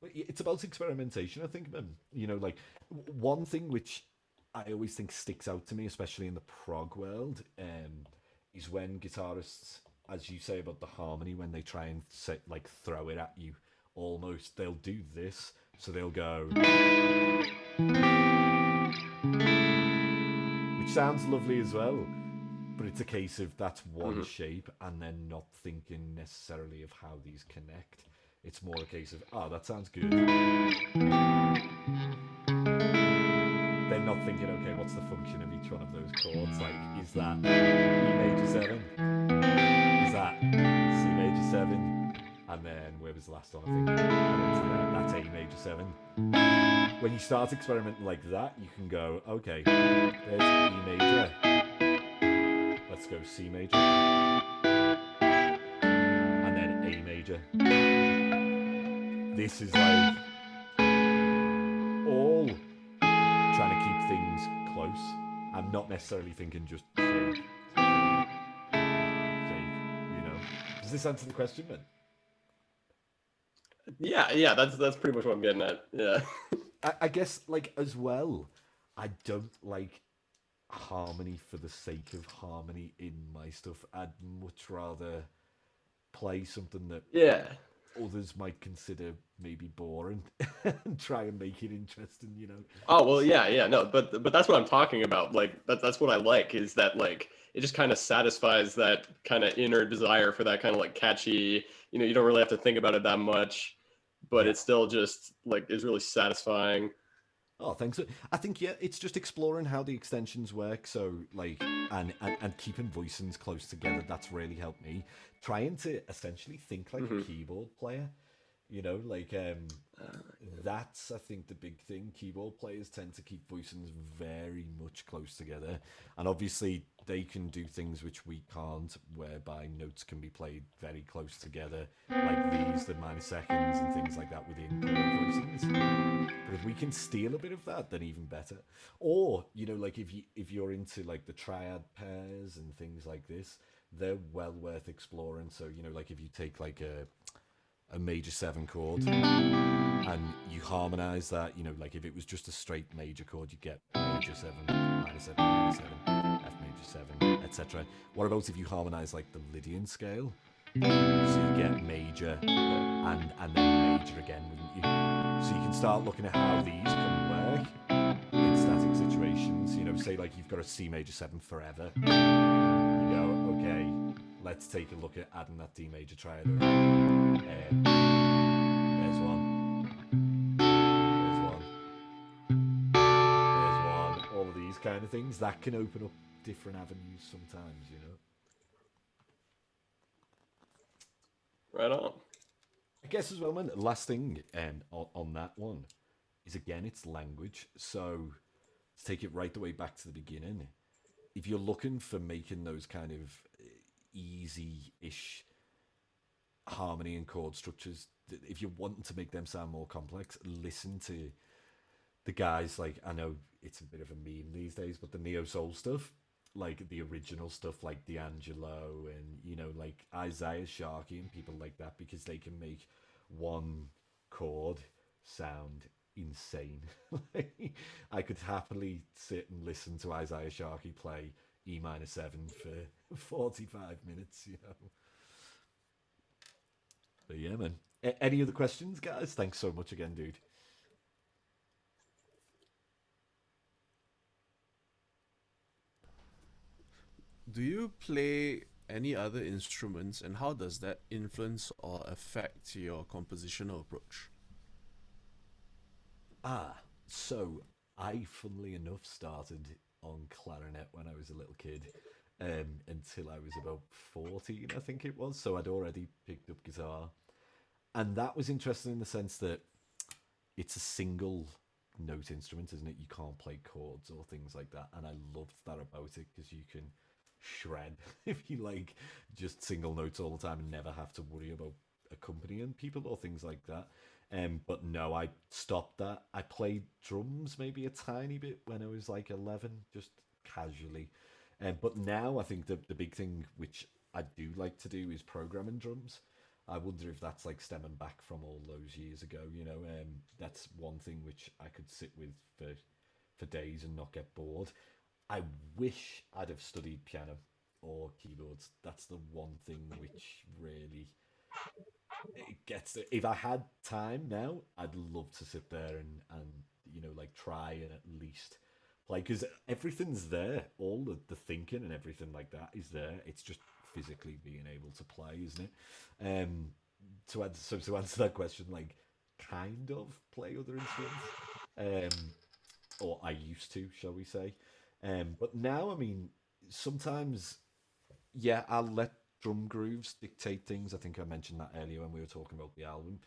But it's about experimentation, I think, man. You know, like one thing which I always think sticks out to me, especially in the prog world, is when guitarists, as you say about the harmony, when they try and like throw it at you, almost they'll do this. So they'll go, which sounds lovely as well, but it's a case of that's one shape and then not thinking necessarily of how these connect. It's more a case of, oh, that sounds good. They're not thinking, okay, what's the function of each one of those chords? Like, is that E major 7? Is that C major 7? And then, where was the last one? I think that's A major 7. When you start experimenting like that, you can go, okay, there's E major. Let's go C major. And then A major. This is like all trying to keep things close. I'm not necessarily thinking just shape, you know. Does this answer the question, man? Yeah, that's pretty much what I'm getting at. Yeah. I guess, like, as well, I don't like harmony for the sake of harmony in my stuff. I'd much rather play something that others might consider maybe boring and try and make it interesting, you know. Oh well, yeah, no, but that's what I'm talking about. Like that's what I like, is that like it just kind of satisfies that kind of inner desire for that kind of like catchy, you know, you don't really have to think about it that much, but it still just like is really satisfying. Oh, thanks. I think, yeah, it's just exploring how the extensions work. So, like, and keeping voicings close together. That's really helped me. Trying to essentially think like a keyboard player You know, like that's I think the big thing. Keyboard players tend to keep voicings very much close together, and obviously they can do things which we can't, whereby notes can be played very close together, like these, the minor seconds, and things like that within chord voicings. But if we can steal a bit of that, then even better. Or you know, like if you're into like the triad pairs and things like this, they're well worth exploring. So you know, like if you take like a major 7 chord and you harmonize that, you know, like if it was just a straight major chord, you get major 7, minor 7, minor 7, F major 7, etc. What about if you harmonize like the Lydian scale? So you get major and then major again, wouldn't you? So you can start looking at how these can work in static situations. You know, say like you've got a C major 7 forever. You go, okay, let's take a look at adding that D major triad. There's one. There's one. There's one. All of these kind of things that can open up different avenues sometimes, you know. Right on. I guess as well, man. Last thing on that one is again it's language. So to take it right the way back to the beginning, if you're looking for making those kind of easy-ish harmony and chord structures, if you're wanting to make them sound more complex, listen to the guys like, I know it's a bit of a meme these days, but the neo soul stuff, like the original stuff like D'Angelo and you know like Isaiah Sharkey and people like that, because they can make one chord sound insane. Like, I could happily sit and listen to Isaiah Sharkey play E minor 7 for 45 minutes, you know. But yeah, man. Any other questions, guys? Thanks so much again, dude. Do you play any other instruments, and how does that influence or affect your compositional approach? So I, funnily enough, started on clarinet when I was a little kid, until I was about 14, I think it was. So I'd already picked up guitar. And that was interesting in the sense that it's a single note instrument, isn't it? You can't play chords or things like that. And I loved that about it because you can shred if you like just single notes all the time and never have to worry about accompanying people or things like that. But no, I stopped that. I played drums maybe a tiny bit when I was like 11, just casually. But now I think the big thing which I do like to do is programming drums. I wonder if that's like stemming back from all those years ago. You know, that's one thing which I could sit with for days and not get bored. I wish I'd have studied piano or keyboards. That's the one thing which really it gets it. If I had time now, I'd love to sit there and you know like try and at least play, because everything's there. All the thinking and everything like that is there. It's just physically being able to play, isn't it? To answer that question, like kind of play other instruments, or I used to, shall we say? But now, I mean, sometimes yeah, I'll let drum grooves dictate things. I think I mentioned that earlier when we were talking about the album.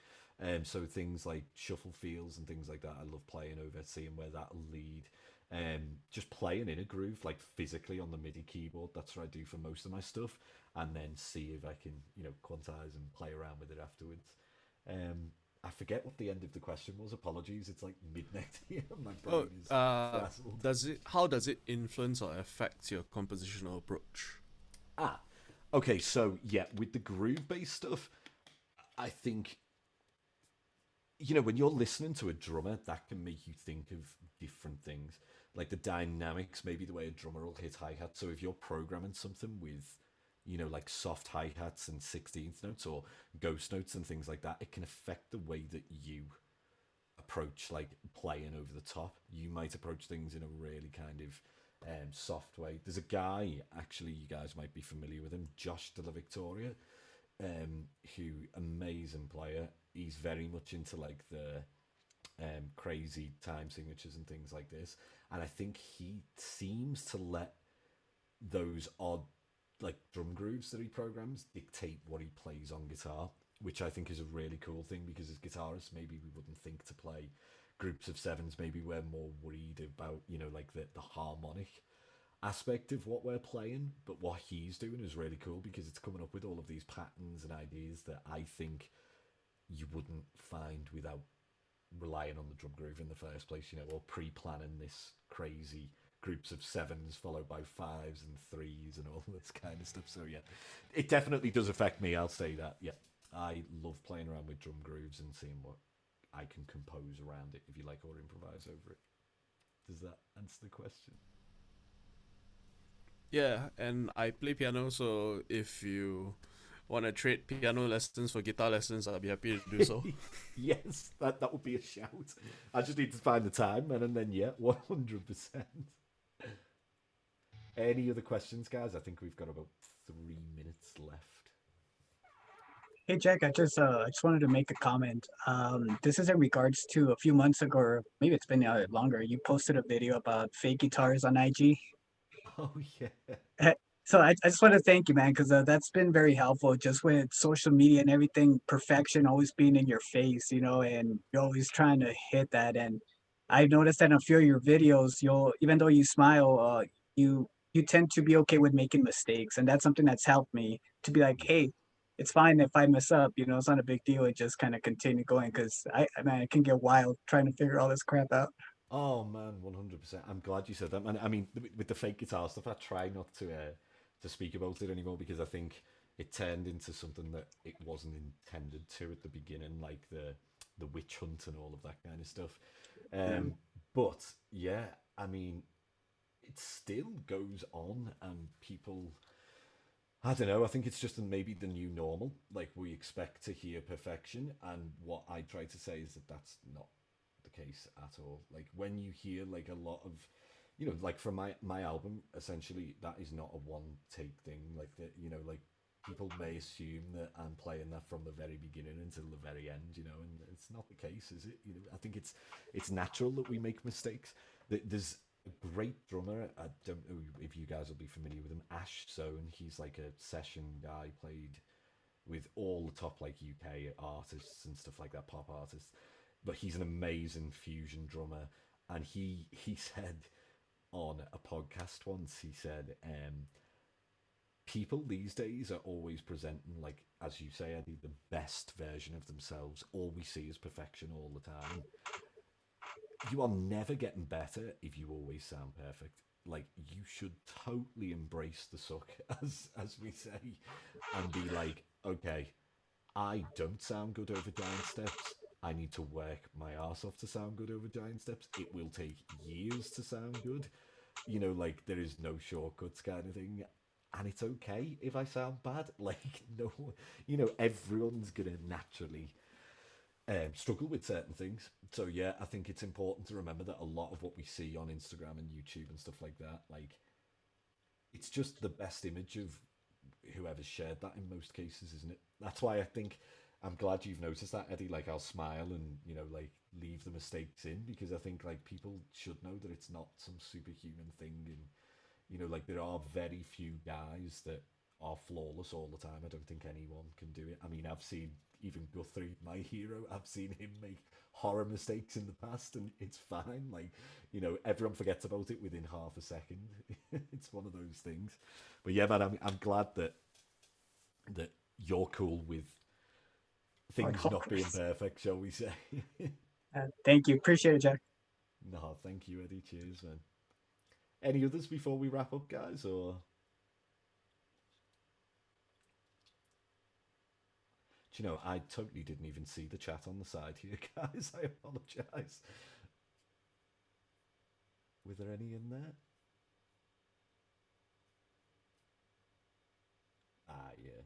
So things like shuffle feels and things like that, I love playing over, seeing where that'll lead. Just playing in a groove, like physically on the MIDI keyboard. That's what I do for most of my stuff, and then see if I can, you know, quantize and play around with it afterwards. I forget what the end of the question was. Apologies. It's like midnight here. My brain is frazzled. How does it influence or affect your compositional approach? Okay, so yeah, with the groove-based stuff, I think, you know, when you're listening to a drummer, that can make you think of different things, like the dynamics, maybe the way a drummer will hit hi-hat. So if you're programming something with, you know, like soft hi-hats and 16th notes or ghost notes and things like that, it can affect the way that you approach like playing over the top. You might approach things in a really kind of soft way. There's a guy, actually, you guys might be familiar with him, Josh de la Victoria, who amazing player. He's very much into like the crazy time signatures and things like this, and I think he seems to let those odd like drum grooves that he programs dictate what he plays on guitar. which I think is a really cool thing, because as guitarists, maybe we wouldn't think to play groups of sevens. Maybe we're more worried about, like the harmonic aspect of what we're playing. But what he's doing is really cool, because it's coming up with all of these patterns and ideas that I think you wouldn't find without relying on the drum groove in the first place, or pre-planning this crazy groups of sevens followed by fives and threes and all this kind of stuff. So yeah, it definitely does affect me, I'll say that. Yeah, I love playing around with drum grooves and seeing what I can compose around it, if you like, or improvise over it. Does that answer the question? Yeah, and I play piano, so if you want to trade piano lessons for guitar lessons, I'll be happy to do so. Yes, that would be a shout. I just need to find the time, and then yeah, 100%. Any other questions, guys? I think we've got about 3 minutes left. Hey Jack, I just wanted to make a comment. This is in regards to a few months ago, or maybe it's been longer. You posted a video about fake guitars on IG. Oh yeah. So I just want to thank you, man, because that's been very helpful. Just with social media and everything, perfection always being in your face, and you're always trying to hit that. And I've noticed that in a few of your videos, even though you smile, you tend to be okay with making mistakes, and that's something that's helped me to be like, hey, it's fine if I mess up. It's not a big deal. It just kind of continue going, because man, it can get wild trying to figure all this crap out. Oh man, 100%. I'm glad you said that, man. I mean, with the fake guitar stuff, I try not to speak about it anymore, because I think it turned into something that it wasn't intended to at the beginning, like the witch hunt and all of that kind of stuff. But yeah, I mean, it still goes on, and people, I don't know, I think it's just maybe the new normal. Like, we expect to hear perfection, and what I try to say is that that's not the case at all. Like, when you hear like a lot of, like from my album, essentially that is not a one take thing. Like, that, like, people may assume that I'm playing that from the very beginning until the very end, and it's not the case, is it? I think it's natural that we make mistakes. There's a great drummer, I don't know if you guys will be familiar with him, Ash Zone. He's like a session guy, played with all the top like UK artists and stuff like that, pop artists. But he's an amazing fusion drummer, and he said on a podcast once, he said, people these days are always presenting, like, as you say, Eddie, the best version of themselves. All we see is perfection all the time. You are never getting better if you always sound perfect. Like, you should totally embrace the suck, as we say, and be like, okay, I don't sound good over giant steps. I need to work my ass off to sound good over giant steps. It will take years to sound good. Like, there is no shortcuts kind of thing. And it's okay if I sound bad. Like, no, everyone's going to naturally struggle with certain things. So yeah, I think it's important to remember that a lot of what we see on Instagram and YouTube and stuff like that, like, it's just the best image of whoever's shared that in most cases, isn't it? That's why I think I'm glad you've noticed that, Eddie. Like, I'll smile and, like, leave the mistakes in, because I think, like, people should know that it's not some superhuman thing. And, like, there are very few guys that are flawless all the time. I don't think anyone can do it. I mean, I've seen even Guthrie, my hero, I've seen him make horror mistakes in the past, and it's fine. Like, everyone forgets about it within half a second. It's one of those things. But yeah, man, I'm glad that you're cool with things not being perfect, shall we say. Thank you. Appreciate it, Jack. No, thank you, Eddie. Cheers, man. Any others before we wrap up, guys? Or do you know, I totally didn't even see the chat on the side here, guys. I apologize. Were there any in there? Ah, yeah.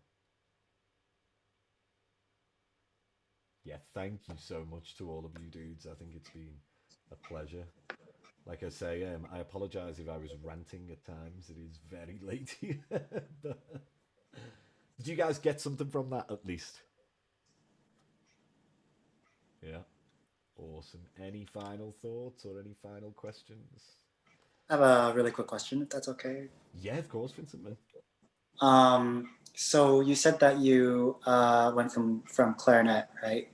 Yeah, thank you so much to all of you dudes. I think it's been a pleasure. Like I say, I apologize if I was ranting at times. It is very late here. But did you guys get something from that at least? Yeah. Awesome. Any final thoughts or any final questions? I have a really quick question, if that's okay. Yeah, of course, Vincent, man. So you said that you went from clarinet, right?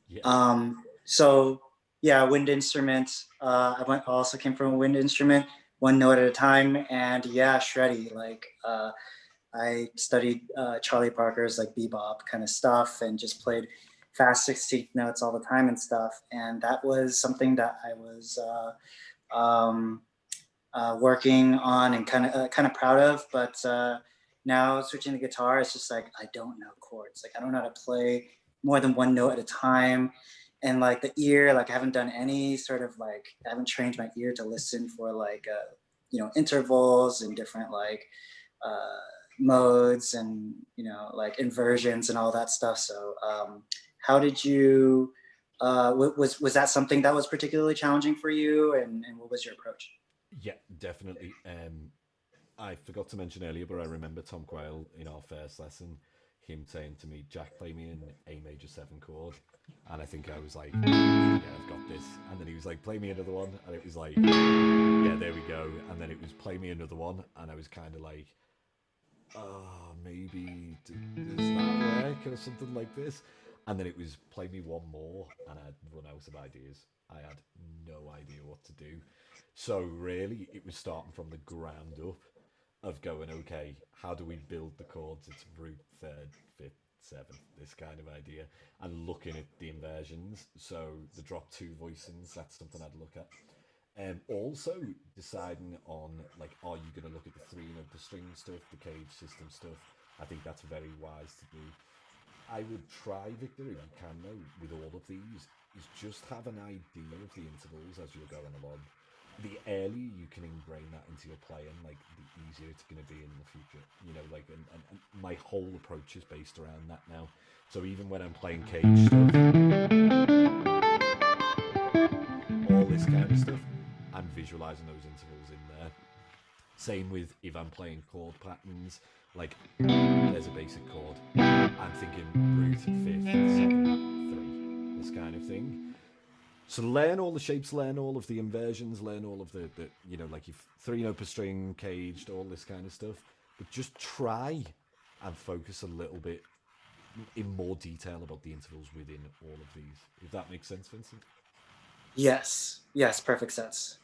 Yeah. So yeah, wind instrument. Also came from a wind instrument, one note at a time, and yeah, shreddy. Like I studied Charlie Parker's like bebop kind of stuff, and just played fast 16th notes all the time and stuff. And that was something that I was working on and kind of proud of. But now switching to guitar, it's just like I don't know chords. Like I don't know how to play more than one note at a time. And like the ear, like I haven't done any sort of like I haven't trained my ear to listen for like intervals and different like modes and like inversions and all that stuff. So how did you was that something that was particularly challenging for you, and what was your approach? Yeah, definitely. I forgot to mention earlier, but I remember Tom Quayle in our first lesson, him saying to me, "Jack, play me an A major 7 chord," and I think I was like, "Yeah, I've got this." And then he was like, "Play me another one," and it was like, "Yeah, there we go." And then it was, "Play me another one," and I was kind of like, "Oh, maybe does that work or something like this?" And then it was, "Play me one more," and I'd run out of ideas. I had no idea what to do. So really, it was starting from the ground up of going, okay, how do we build the chords? It's root, third, fifth, seventh, this kind of idea, and looking at the inversions. So the drop two voicings, that's something I'd look at. Also deciding on like, are you going to look at the three note, the string stuff, the cage system stuff? I think that's very wise to do. I would try, Victor, if you can though, with all of these, is just have an idea of the intervals as you're going along. The earlier you can ingrain that into your playing, like the easier it's going to be in the future. Like, and my whole approach is based around that now. So even when I'm playing cage stuff, all this kind of stuff, I'm visualizing those intervals in there. Same with if I'm playing chord patterns, like there's a basic chord. I'm thinking root, fifth, seventh, 3, this kind of thing. So learn all the shapes, learn all of the inversions, learn all of the like your 3 note per string, caged, all this kind of stuff. But just try and focus a little bit in more detail about the intervals within all of these. If that makes sense, Vincent? Yes, perfect sense.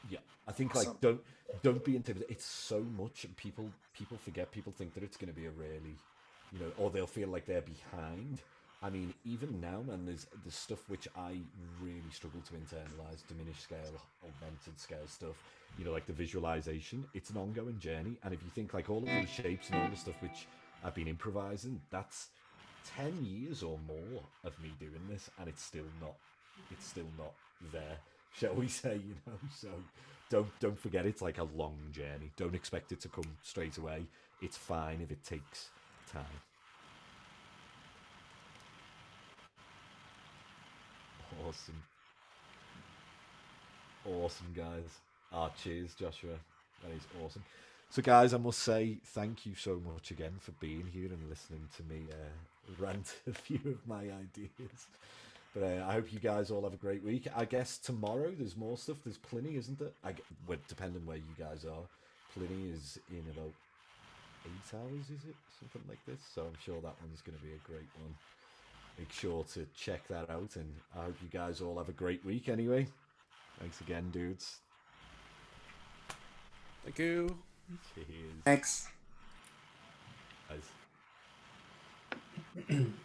Yeah, I think Awesome. like don't be intimidated. It's so much. People forget. People think that it's going to be a really, or they'll feel like they're behind. I mean, even now, man, there's stuff which I really struggle to internalize: diminished scale, augmented scale stuff. Like the visualization. It's an ongoing journey, and if you think like all of these shapes and all the stuff which I've been improvising, that's 10 years or more of me doing this, and it's still not there, shall we say? So don't forget, it's like a long journey. Don't expect it to come straight away. It's fine if it takes time. Awesome guys. Cheers, Joshua. That is awesome. So guys, I must say thank you so much again for being here and listening to me rant a few of my ideas. But I hope you guys all have a great week. I guess tomorrow there's more stuff. There's Pliny, isn't it? Well, depending where you guys are. Pliny is in about 8 hours, is it? Something like this. So I'm sure that one's going to be a great one. Make sure to check that out. And I hope you guys all have a great week anyway. Thanks again, dudes. Thank you. Cheers. Thanks. Guys.